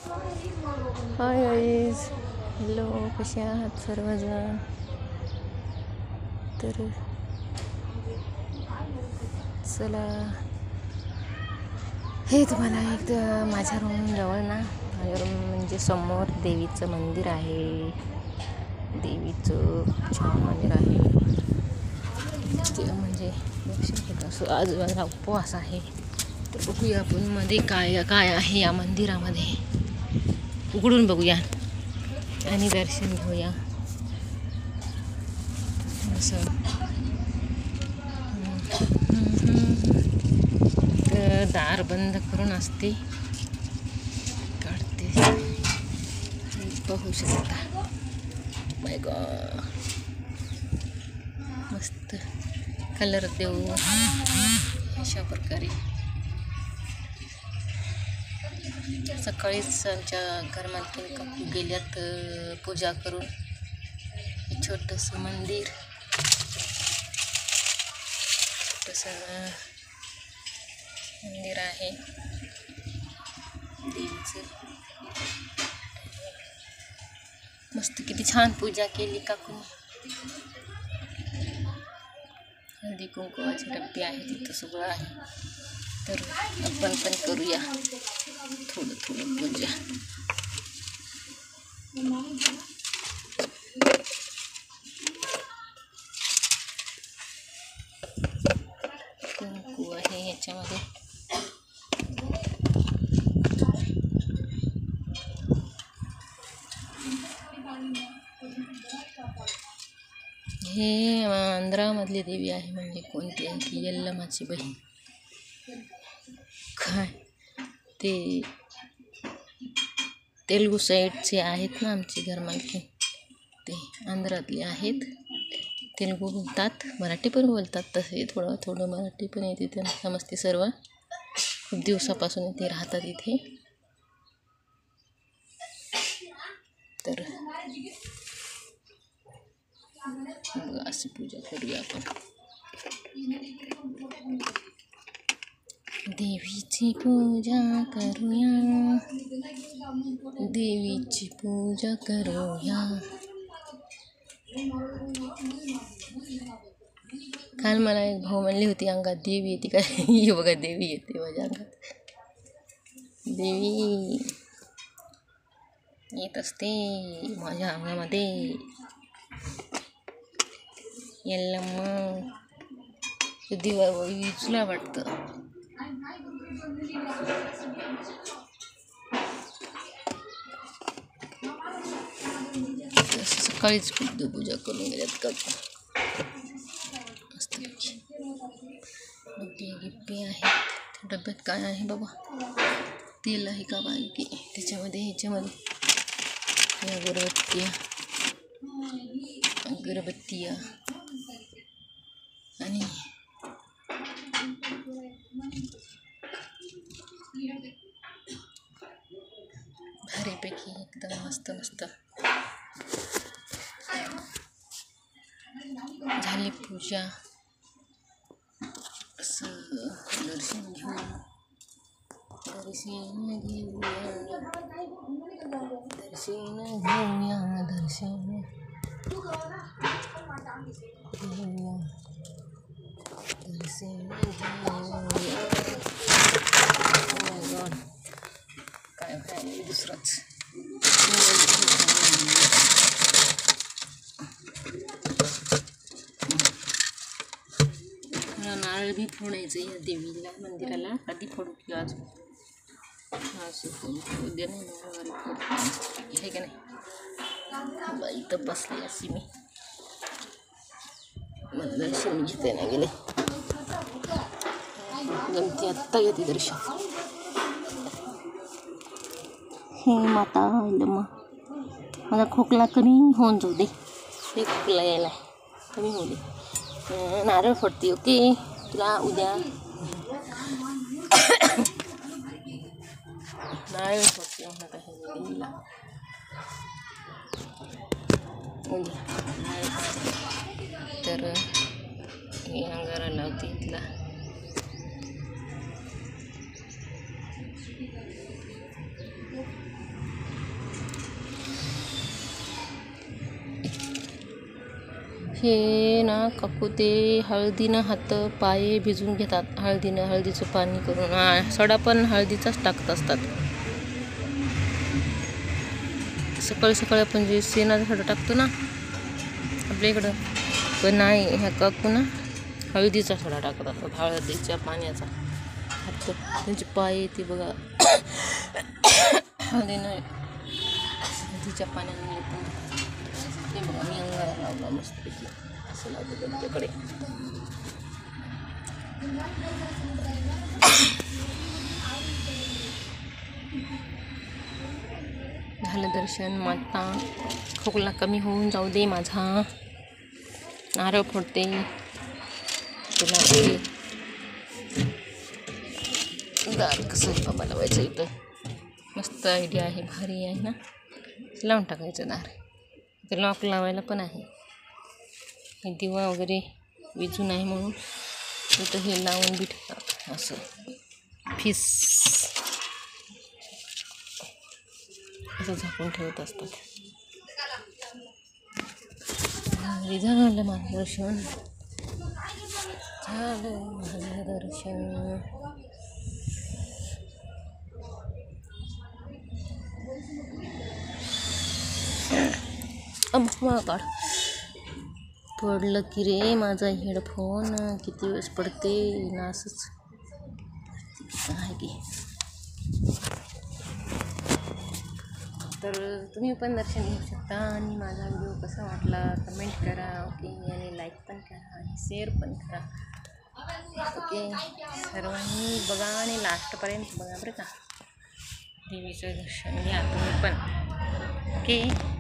Hi guys, hello, कसे आहात सर्वजण. तर चला, हे तुम्हाला एकदा माझ्या रूम जवळ ना, माझ्या रूम म्हणजे समोर देवीचं मंदिर आहे. देवीचं छान मंदिर आहे ते, म्हणजे असं आजूबाजूला उपवास आहे. तर बघूया आपण मध्ये काय काय आहे या मंदिरामध्ये, उघडून बघूया आणि दर्शन घेऊया. असं दार बंद करून असते, काढते, पाहू शकता. माय गॉड, मस्त कलर देऊ अशा प्रकारे. सकाळीच आमच्या घरमालकीन काकू गेल्यात पूजा करून. छोटंसं मंदिर, छोटंसं मंदिर आहे देवीचं. मस्त, किती छान पूजा केली काकू. हळदी कुंकवाचे डब्बे आहे तिथं, सगळं आहे. तर आपण पण करूया थोडं थोडं पूजा. कुंकू आहे ह्याच्यामध्ये. हे आंध्रामधली देवी आहे, म्हणजे कोणती आहे ती, यल्लमाची बहीण. काय ते तेलुगू साईडचे आहेत ना आमचे घरमालकी, ते आंध्रातले आहेत. तेलुगू बोलतात, मराठी पण बोलतात, तसे थोडं थोडं मराठी पण येते, त्यांना समजते सर्व. खूप दिवसापासून ते राहतात इथे. तर अशी पूजा करूया आपण. देवीची पूजा करूया, देवीची पूजा करूया. काल मला एक भाऊ म्हणली होती, अंगात देवी येते काय. ही बघा, देवी येते माझ्या अंगात. देवी येत असते माझ्या अंगामध्ये. यल्लम्मा दिवा विचला वाटतं. सकाळीच पूजा करून गेल्यात का. मस्त डब्बे गिप्पे आहेत. डब्यात काय आहे बाबा, तेल आहे का बाकी त्याच्यामध्ये. ह्याच्यामध्ये अगरबत्तिया आणि भारीपैकी एकदम मस्त मस्त झाली पूजा. असं दर्शन घेऊया, दर्शन घेऊया, दर्शन घेऊया, दर्शन घेऊया, दर्शन घेऊया. काय काय दुसरंच. नारळ बी फोडायचं या देवीला, मंदिराला. आधी फोडू की आज उद्या नाही, नारळ फोडतो हे का नाही. बाई तर बसली अशी मी, मला दर्शन घेते नाही गेले. गमती आत्ता घेते दर्शन. हे माता यल्लम्मा, माझा खोकला कमी होऊन जाऊ दे. हे खोकला यायला कमी होऊ दे. नारळ फोडते, ओके. तुला उद्या नारळ फोडते म्हणत आहे देवीला. तर हे अंगारा लावते इथला. हे ना काकू ते हळदीनं हात पाय भिजून घेतात हळदीचं पाणी करून. सडा पण हळदीचाच टाकत असतात. सकाळी सकाळी आपण जे शेणाचा सडा टाकतो ना आपल्या इकडं, पण नाही, ह्या काकू ना हळदीचा सडा टाकत असतात. हळदीच्या पाण्याचा हात त्यांचे पाय ते बघा हळदीच्या पाण्याने ते बघा. मी अंगाला लावला मस्तपैकी असं लावतो त्यांच्याकडे. झालं दर्शन. माता खोकला कमी होऊन जाऊ दे माझा. नारळ फोडते तुला. दार कसं बाबा लावायचं इथं. मस्त आयडिया आहे, भारी आहे ना. लावून टाकायचं दार. इथं लॉक लावायला पण आहे. हे दिवा वगैरे विजू नाही म्हणून इथं हे लावून बी ठेवतात असं फीस असं झाकून ठेवत असतात. झालं माझं दर्शन. काढ पडलं की रे माझा हेडफोन. किती वेळेस पडते ना असंच आहे की. तर तुम्ही पण दर्शन घेऊ शकता. आणि माझा व्हिडिओ कसा वाटला कमेंट करा. ओके, आणि लाईक पण करा आणि शेअर पण करा. ओके, सर्वांनी बघा आणि लास्टपर्यंत बघा बरं का. देवीचं दर्शन घ्या तुम्ही पण. ओके.